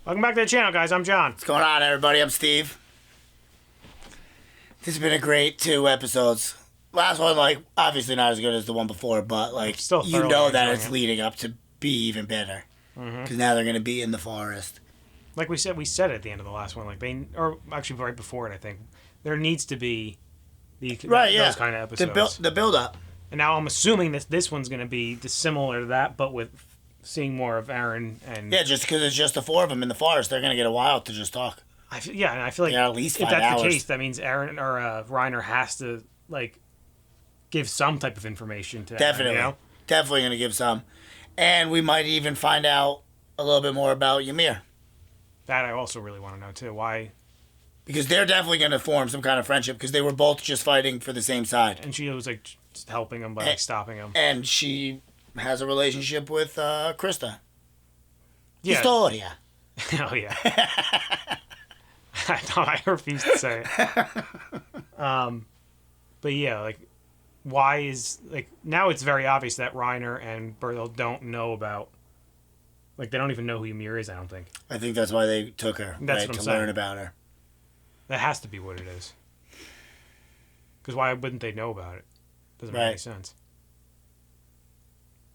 Welcome back to the channel, guys. I'm John. What's going on, everybody? I'm Steve. This has been a great 2 episodes. Last one, like, obviously not as good as the one before, but, like, Still you know that it's it. leading up to be even better. Because now they're going to be in the forest. Like we said at the end of the last one, like or actually right before it, I think, there needs to be those kind of episodes. The build up. And now I'm assuming that this one's going to be similar to that, but with seeing more of Eren and... Yeah, just because it's just the 4 of them in the forest, they're going to get a while to just talk. And I feel like at least 5 if that's hours. the case, that means Eren or Reiner has to, like, give some type of information to Definitely. Eren, you know? Definitely going to give some. And we might even find out a little bit more about Ymir. That I also really want to know, too. Why... Because they're definitely going to form some kind of friendship because they were both just fighting for the same side. And she was, like, just helping him by, like, stopping him. And she has a relationship with Krista. Yeah. Historia. Oh, yeah. I refuse to say it. But, yeah, like, why is... Like, now it's very obvious that Reiner and Berthold don't know about... Like, they don't even know who Ymir is, I don't think. I think that's why they took her, That's right, to learn about her. That has to be what it is. Because why wouldn't they know about it? Doesn't make any sense.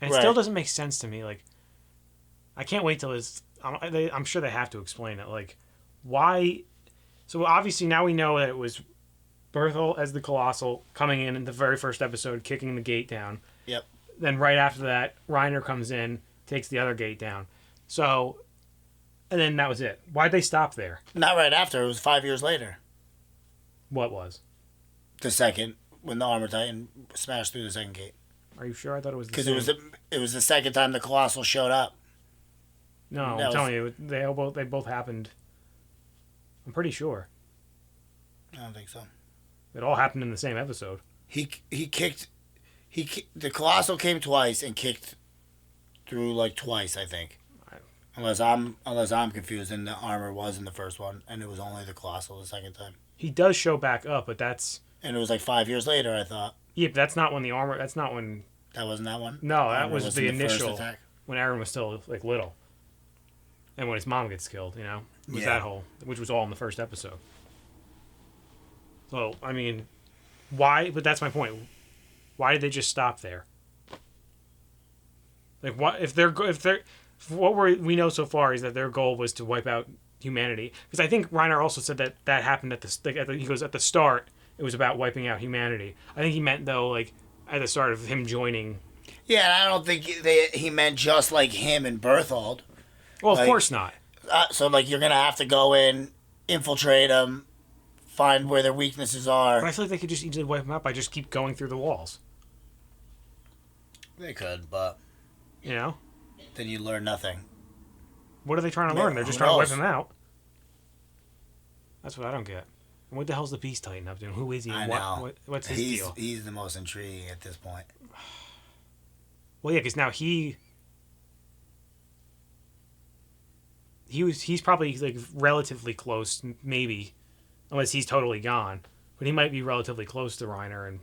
And it still doesn't make sense to me. Like, I can't wait till it's... I'm sure they have to explain it. Like, why... So obviously now we know that it was Berthold as the Colossal coming in the very first episode, kicking the gate down. Yep. Then right after that, Reiner comes in, takes the other gate down. So... And then that was it. Why'd they stop there? Not right after. It was 5 years later. What was? The second, when the Armor Titan smashed through the second gate. Are you sure? I thought it was the Because same. it was the second time the Colossal showed up. No, I'm telling you, they both happened. I'm pretty sure. I don't think so. It all happened in the same episode. The Colossal came twice and kicked through like twice, I think. Unless I'm confused, and the armor was in the first one, and it was only the Colossal the second time. He does show back up, but that's... And it was like 5 years later, I thought. Yeah, but that's not when the armor... That's not when... That wasn't that one? No, that was the initial... First attack. When Eren was still, like, little. And when his mom gets killed, you know? Was that whole... Which was all in the first episode. So, I mean... Why... But that's my point. Why did they just stop there? Like, what... If they're... What we know so far is that their goal was to wipe out humanity. Because I think Reiner also said that happened he goes, at the start, it was about wiping out humanity. I think he meant, though, like, at the start of him joining... Yeah, and I don't think he meant just, like, him and Berthold. Well, of course not. So, like, you're going to have to go in, infiltrate them, find where their weaknesses are. But I feel like they could just easily wipe them out by just keep going through the walls. They could, but... You know? Then you learn nothing. What are they trying to learn? They're just trying to wipe them out. That's what I don't get. And what the hell's the Beast Titan up to? Who is he? I know. What's his deal? He's the most intriguing at this point. Well, yeah, because now he's probably like relatively close, maybe, unless he's totally gone. But he might be relatively close to Reiner, and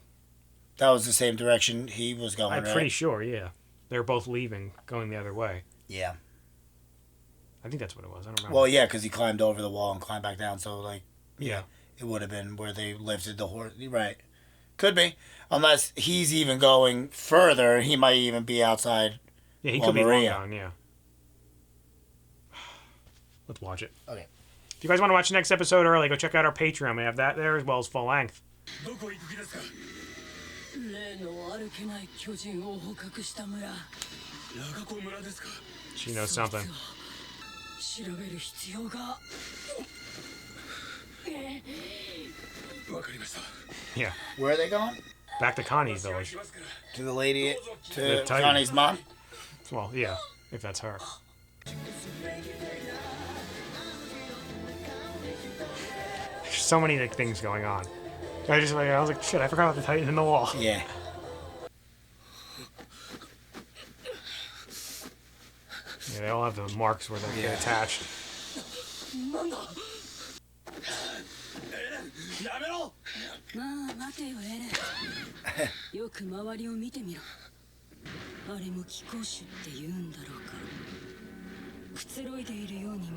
that was the same direction he was going. I'm pretty sure. Yeah. They're both leaving, going the other way. Yeah. I think that's what it was. I don't remember. Well, yeah, because he climbed over the wall and climbed back down. So, like, yeah, it would have been where they lifted the horse. Right. Could be. Unless he's even going further, he might even be outside. Yeah, he could be long gone, yeah. Let's watch it. Okay. If you guys want to watch the next episode early, go check out our Patreon. We have that there as well as full length. She knows something. Yeah. Where are they going? Back to Connie's village. To the lady, to Connie's mom? Well, yeah, if that's her. There's so many like, things going on. I was like, shit, I forgot about the Titan in the wall. Yeah. Yeah, they all have the marks where they get attached.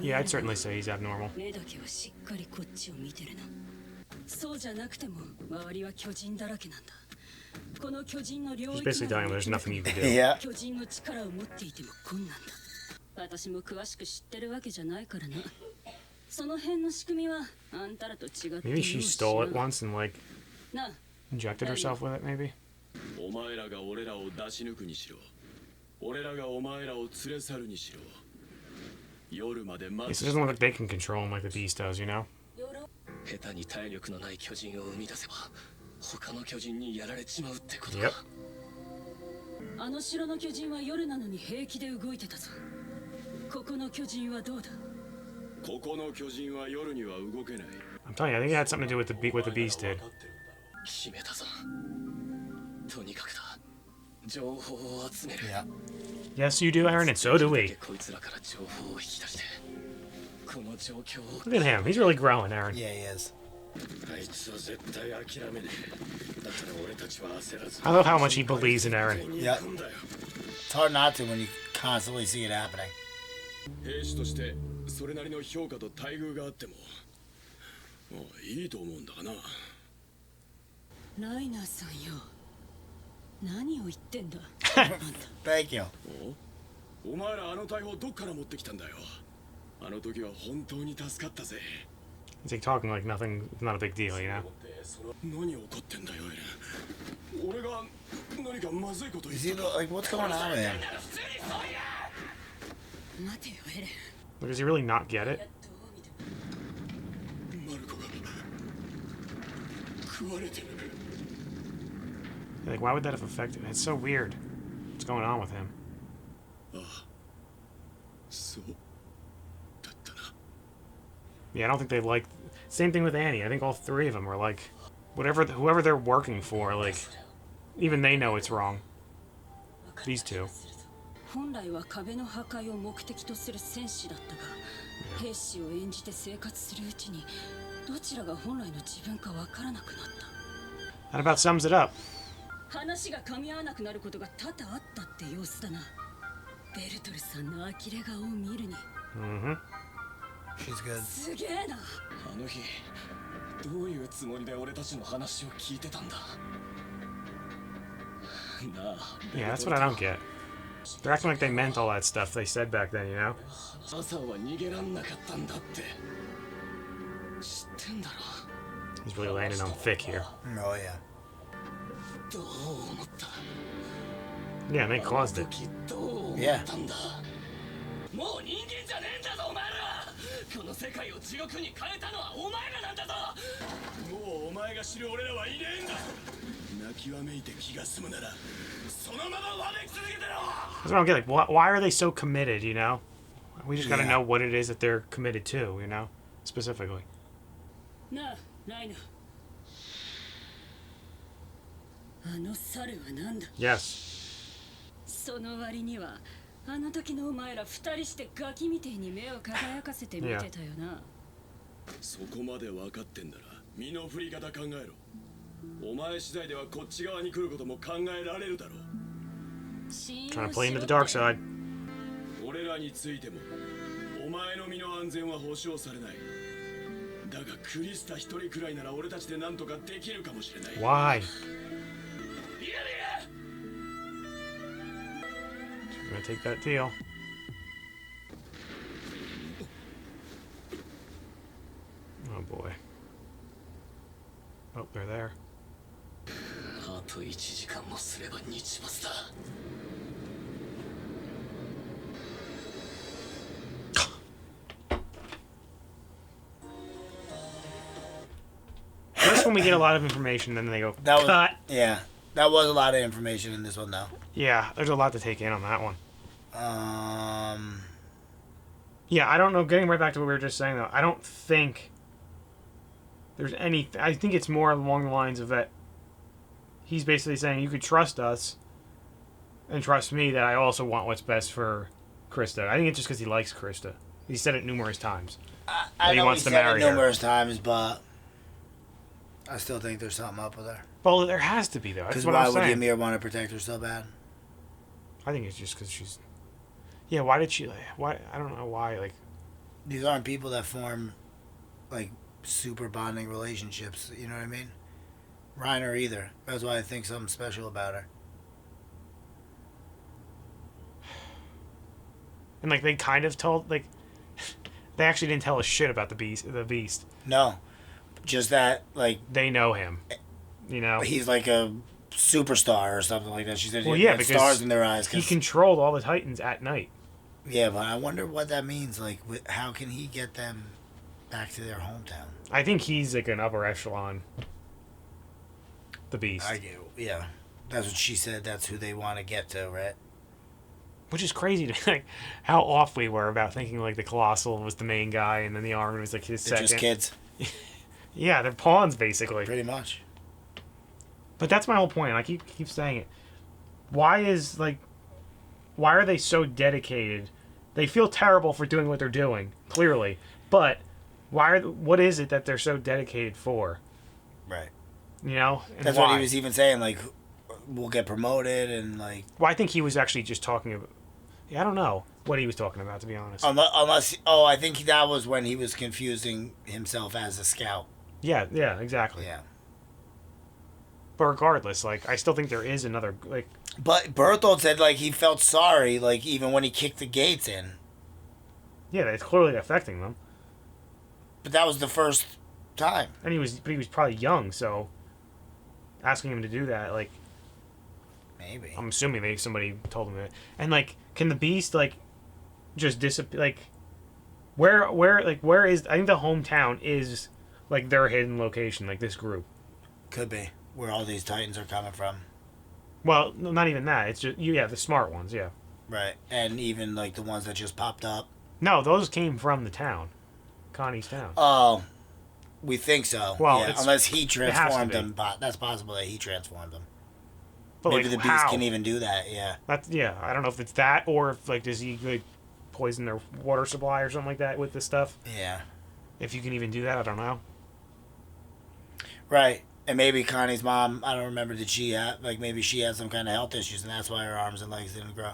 Yeah, I'd certainly say he's abnormal. 目だけはしっかりこっちを見てるな。そうじゃなくても周りは巨人だらけなんだ。この巨人の領 He's 域 basically telling him there's nothing you can do. Yeah. 巨人の力を持っていても困難だ。私も詳しく知ってるわけじゃないからな。その辺の仕組みはあんたらと違っている。 Maybe she stole it once and like な、 injected herself with it, maybe? お前らが俺らを出し抜くにしろ、俺らがお前らを連れ去るにしろ、夜まで It 待つ。 doesn't look like they can control him like the beast does, you know? 下手に体力のない巨人を生み出せば他の巨人にやられちまうってこと Yep. か。あの城の巨人は夜なのに平気で動いてたぞ。ここの巨人はどうだ。ここの巨人は夜には動けない。 I'm telling you, I think it had something to do with what the beast did. 決めたぞ。とにかくだ。情報を集める。 Yeah. Yes, you do, Eren, and so do we. こいつらから情報を引き出して、この状況を。 Look at him. He's really growing, Eren. Yeah, he is. あいつは絶対諦めねえ。だったら俺たちは焦らず。 I love how much he believes in Eren. Yeah. It's hard not to when you constantly see it happening. 兵士としてそれなりの評価と待遇があっても、もういいと思うんだがな。ライナーさんよ。何を言ってんだ。 Thank you. お前らあの大砲どっから持ってきたんだよ。あの時は本当に助かったぜ。 He's like talking like nothing, not a big deal, you know? 何起こってんだよ、エレン。俺が何かまずいこと言 Is っ he た。 like what's going on with him? 待てよエレン。 Like, does he really not get it? マルコが食われてる。 Like, why would that have affected? It's so weird. What's going on with him? ああ、そうだったな。 Yeah, I don't think they like. Same thing with Annie. I think all three of them are like, whoever they're working for, like, even they know it's wrong. These two. 本来は壁の破壊を目的とする戦士だったが、兵士を演じて生活するうちにどちらが本来の自分かわからなくなった。 That about sums it up. 話が噛み合わなくなることが多々あったって様子だな。ベルトルさんの呆れ顔を見るに。 Mm-hmm. She's good. すげえな。あの日、どういうつもりで俺たちの話を聞いてたんだ。なあ。 Yeah, that's what I don't get. They're acting like they meant all that stuff they said back then, you know? 朝は逃げらんなかったんだって。知ってんだろ。 He's really landing on thick here. Oh yeah. どう思った。 Yeah, and they caused it. 時どう思ったんだ。もう人間じゃねえんだぞお前ら。この世界を地獄に変えたのはお前らなんだぞ。もうお前が知る俺らはいねえんだ。泣きわめいて気が済むなら、そのままわめき続けてろ。 That's what I don't get. Like, why are they so committed, you know? We just gotta Yeah. know what it is that they're committed to, you know? Specifically. なあ、ライナー。あの猿はなんだ。 Yes. その割にはあの時のお前ら二人してガキみてえに目を輝かせて見てたよな。そこまで分かってんなら身の振り方考えろ。お前次第ではこっち側に来ることも考えられるだろう。 Trying to play into the dark side. 俺らについてもお前の身の安全は保証されない。だがクリスタ一人くらいなら俺たちで何とかできるかもしれない。 Why? いやいや She's gonna take that deal. Oh boy. Oh, they're there. あと1時間もすれば日没だ。 First when we get a lot of information, then they go, That was cut. yeah. That was a lot of information in this one though. Yeah, there's a lot to take in on that one. Um. Yeah, I don't know. Getting right back to what we were just saying, though, I don't think there's any. I think it's more along the lines of that he's basically saying you could trust us and trust me that I also want what's best for Krista. I think it's just because he likes Krista. He said it numerous times. I he know wants he to said marry it her. numerous times, but I still think there's something up with her. Well, there has to be, though. That's Because what why I'm would saying. Ymir want to protect her so bad? I think it's just because she's... Yeah, why did she? Why? I don't know why. Like, These aren't people that form like super bonding relationships. You know what I mean? Reiner either. That's why I think something special about her. and like they kind of told like they actually didn't tell us shit about the beast. The beast. No, just that like They know him. You know. he's like a superstar or something like that. She said Well, he yeah, had because stars in their eyes. he controlled all the Titans at night. Yeah, but I wonder what that means. Like, how can he get them back to their hometown? I think he's like an upper echelon. The beast. Yeah, that's what she said. That's who they want to get to, right? Which is crazy to like how off we were about thinking like the Colossal was the main guy and then the Army was like his They're second. just kids, Yeah, they're pawns basically. pretty much. But that's my whole point. I keep saying it. Why are they so dedicated? They feel terrible for doing what they're doing, clearly. But what is it that they're so dedicated for? Right. You know? And That's why? what he was even saying. Like, we'll get promoted and like. Well, I think he was actually just talking about. Yeah, I don't know what he was talking about, to be honest. I think that was when he was confusing himself as a scout. Yeah, exactly. Yeah. But regardless, like, I still think there is another, like... But Berthold said, like, he felt sorry, like, even when he kicked the gates in. Yeah, it's clearly affecting them. But that was the first time. And he was probably young, so... Asking him to do that, like... Maybe. I'm assuming somebody told him that. And, like, can the Beast, like, just disappear, like... Where is... I think the hometown is, like, their hidden location, like, this group. Could be. Where all these Titans are coming from. Well, no, not even that. It's just... Yeah, the smart ones, yeah. Right. And even, like, the ones that just popped up. No, those came from the town. Connie's town. Oh, we think so. Well, yeah, unless he transformed be. them. But that's possible that he transformed them. But Maybe like, the Beast how? can even do that, yeah. I don't know if it's that or if, like, does he, like, poison their water supply or something like that with this stuff? Yeah. If you can even do that, I don't know. Right. And maybe Connie's mom, I don't remember, did she have, like, maybe she had some kind of health issues and that's why her arms and legs didn't grow.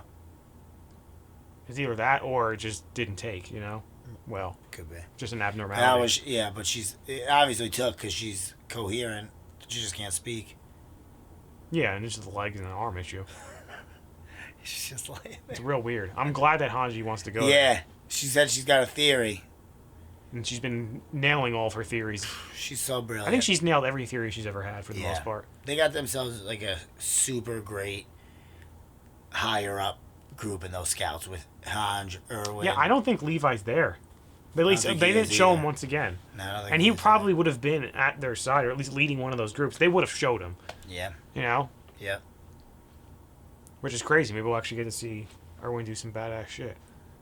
It's either that or it just didn't take, you know? Well, could be. Just an abnormality. But it obviously took because she's coherent. She just can't speak. Yeah, and it's just the legs and the arm issue. She's just like... It's real weird. I'm glad that Hanji wants to go Yeah. there. She said she's got a theory. And she's been nailing all of her theories. She's so brilliant. I think she's nailed every theory she's ever had for the most part. They got themselves like a super great higher up group in those scouts with Hanj, Irwin. Yeah, I don't think Levi's there. But at least they didn't show him once again. No, I don't think and he probably would have been at their side, or at least leading one of those groups. They would have showed him. Yeah. You know? Yeah. Which is crazy. Maybe we'll actually get to see Irwin do some badass shit.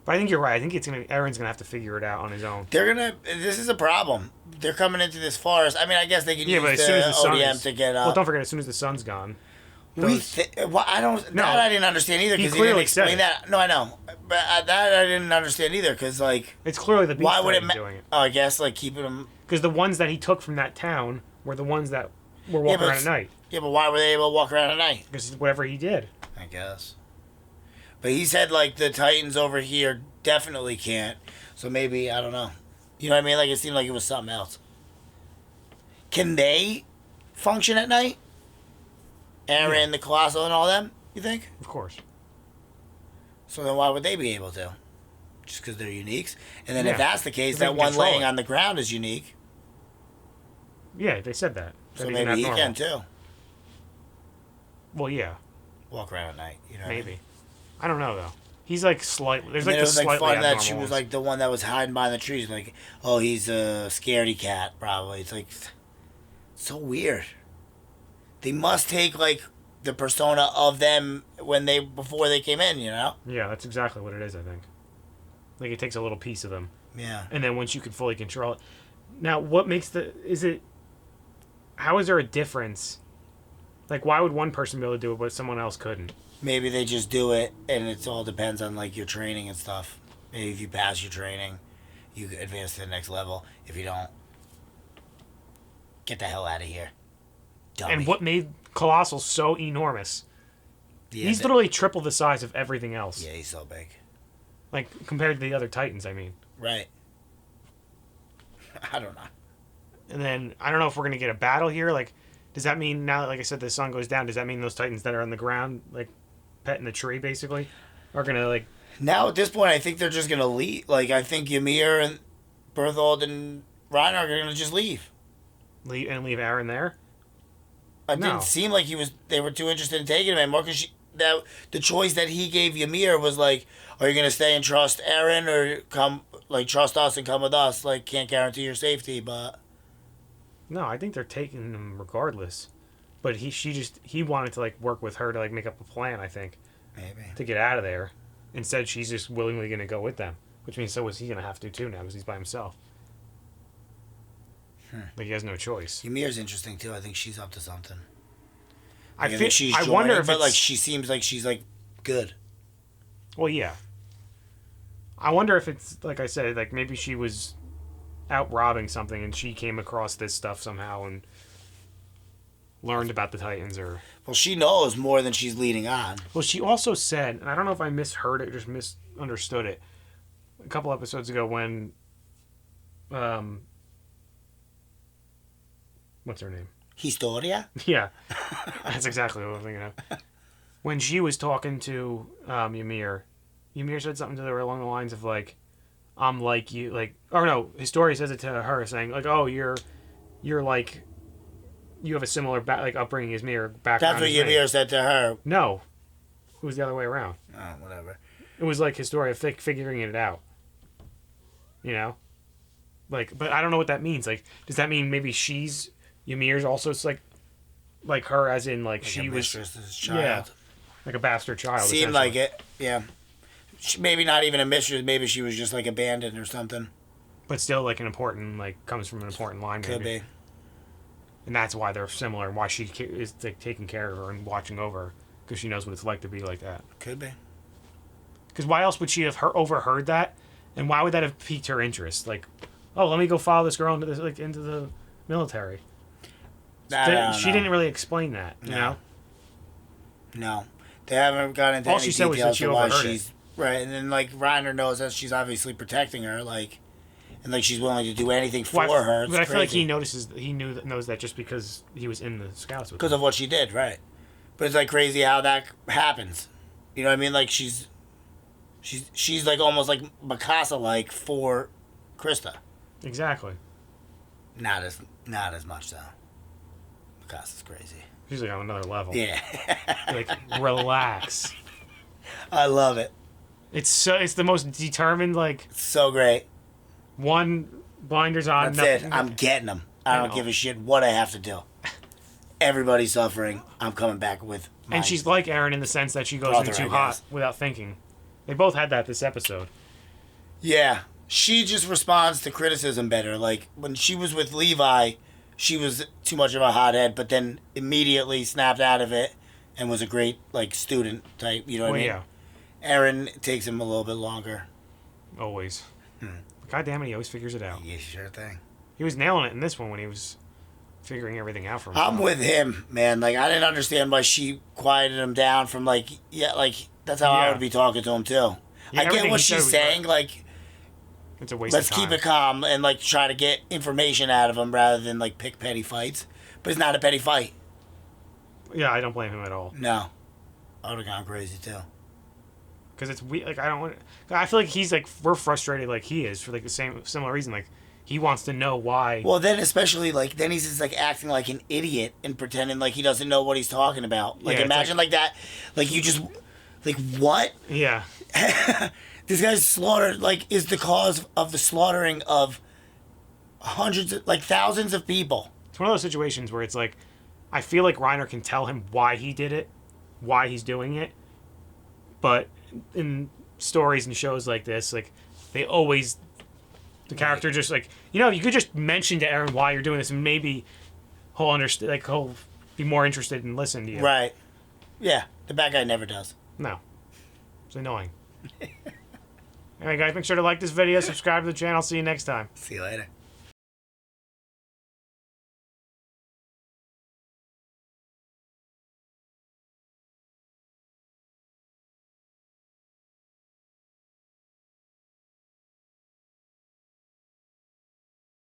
But I think you're right. I think Eren's gonna have to figure it out on his own. This is a problem. They're coming into this forest. I mean, I guess they can use but as soon as the ODM to get up. Well, don't forget, as soon as the sun's gone. I don't. No, that I didn't understand either because he didn't explain that. No, I know, but that I didn't understand either because like it's clearly the Beast why would it doing it. Oh, I guess like keeping them because the ones that he took from that town were the ones that were walking around at night. Yeah, but why were they able to walk around at night? Because whatever he did. I guess. But he said like the Titans over here definitely can't. So maybe I don't know. You know what I mean? Like it seemed like it was something else. Can they function at night? Eren, the Colossal, and all them? You think? Of course. So then why would they be able to? Just because they're uniques? And then if that's the case, that one control laying it. on the ground is unique. Yeah, they said that. So maybe he can too. Well, yeah. Walk around at night. You know. Maybe. I don't know though. He's like slightly. There's like it this was like slightly fun that she abnormal was ones. like the one that was hiding behind the trees. Like, oh, he's a scaredy cat, probably. It's like so weird. They must take like the persona of them before they came in. You know. Yeah, that's exactly what it is. I think. Like it takes a little piece of them. Yeah. And then once you can fully control it. Now, what makes how is there a difference? Like, why would one person be able to do it, but someone else couldn't? Maybe they just do it, and it all depends on like your training and stuff. Maybe if you pass your training, you advance to the next level. If you don't, get the hell out of here. Dummy. And what made Colossal so enormous? Yeah, He's literally triple the size of everything else. Yeah, he's so big. Like, compared to the other Titans, I mean. Right. I don't know. And then, I don't know if we're going to get a battle here. Like, does that mean now, like I said, the sun goes down, does that mean those Titans that are on the ground, like, petting the tree, basically, are going to, like... Now, at this point, I think they're just going to leave. Like, I think Ymir and Berthold and Reiner are going to just leave. Leave Eren there? It didn't seem like they were too interested in taking him anymore, because the choice that he gave Ymir was like, are you going to stay and trust Eren, or trust us and come with us? Like, can't guarantee your safety, but... No, I think they're taking him regardless. But he wanted to, like, work with her to, like, make up a plan, I think. Maybe. To get out of there. Instead, she's just willingly going to go with them. Which means so is he going to have to, too, now, because he's by himself. Like, he has no choice. Ymir's interesting, too. I think she's up to something. I wonder if but, like, she seems like she's, like, good. Well, yeah. I wonder if it's, like I said, like, maybe she was out robbing something and she came across this stuff somehow and learned about the Titans, or... Well, she knows more than she's leading on. Well, she also said, and I don't know if I misheard it or just misunderstood it, a couple episodes ago when... What's her name? Historia? Yeah. That's exactly what I'm thinking of. When she was talking to Ymir said something to her along the lines of, like, I'm like you, like... Or no, Historia says it to her, saying, like, oh, you're like... You have a similar upbringing as me, or background. That's what Ymir said to her. No. It was the other way around. Oh, whatever. It was like Historia figuring it out. You know? Like, but I don't know what that means. Like, does that mean maybe Ymir's also like her, as in, like she was... Child. Yeah. Like a bastard child. Seemed like it, yeah. Maybe not even a mistress. Maybe she was just, like, abandoned or something. But still, like, an important, like, comes from an important line. Could be. And that's why they're similar, and why she is, like, taking care of her and watching over her, because she knows what it's like to be like that. Could be. Because why else would she have overheard that? And why would that have piqued her interest? Like, oh, let me go follow this girl into the military. She didn't really explain that, you know? No. They haven't gotten into all any she said was that she overheard it. Right, and then, like, Reiner knows that she's obviously protecting her, like, and, like, she's willing to do anything for her. But I feel like he knows that just because he was in the Scouts with her. Because of what she did, right. But it's, like, crazy how that happens. You know what I mean? Like, she's like, almost, like, Mikasa-like for Krista. Exactly. Not as much, though. Mikasa's crazy. She's, like, on another level. Yeah. Like, relax. I love it. It's the most determined, like... It's so great. One blinders on. That's it. I'm getting them. I don't give a shit what I have to do. Everybody's suffering. I'm coming back with And she's like Eren in the sense that she goes in too hot without thinking. They both had that this episode. Yeah. She just responds to criticism better. Like, when she was with Levi, she was too much of a hothead, but then immediately snapped out of it and was a great, like, student type, you know what I mean? Yeah. Eren takes him a little bit longer. Always. God damn it, he always figures it out. Yeah, sure thing. He was nailing it in this one when he was figuring everything out for himself. I'm with him, man. Like, I didn't understand why she quieted him down from, like, that's how I would be talking to him, too. I get what she's saying, like, it's a waste of time. Let's keep it calm and, like, try to get information out of him rather than, like, pick petty fights. But it's not a petty fight. Yeah, I don't blame him at all. No. I would have gone crazy, too. Because it's weird. Like, I feel like he's, like, we're frustrated like he is for, like, the similar reason. Like, he wants to know why. Well, then especially, like, then he's just, like, acting like an idiot and pretending like he doesn't know what he's talking about. Like, imagine, like, that. Like, you just, like, what? Yeah. This guy's slaughtered, like, is the cause of the slaughtering of thousands of people. It's one of those situations where it's like, I feel like Reiner can tell him why he did it, why he's doing it, but in stories and shows like this, like, they always, the character just, like, you could just mention to Eren why you're doing this, and maybe he'll understand, like, he'll be more interested and listen to you. Right. Yeah, the bad guy never does. No. It's annoying. Alright, guys, make sure to like this video, subscribe to the channel. See you next time. See you later.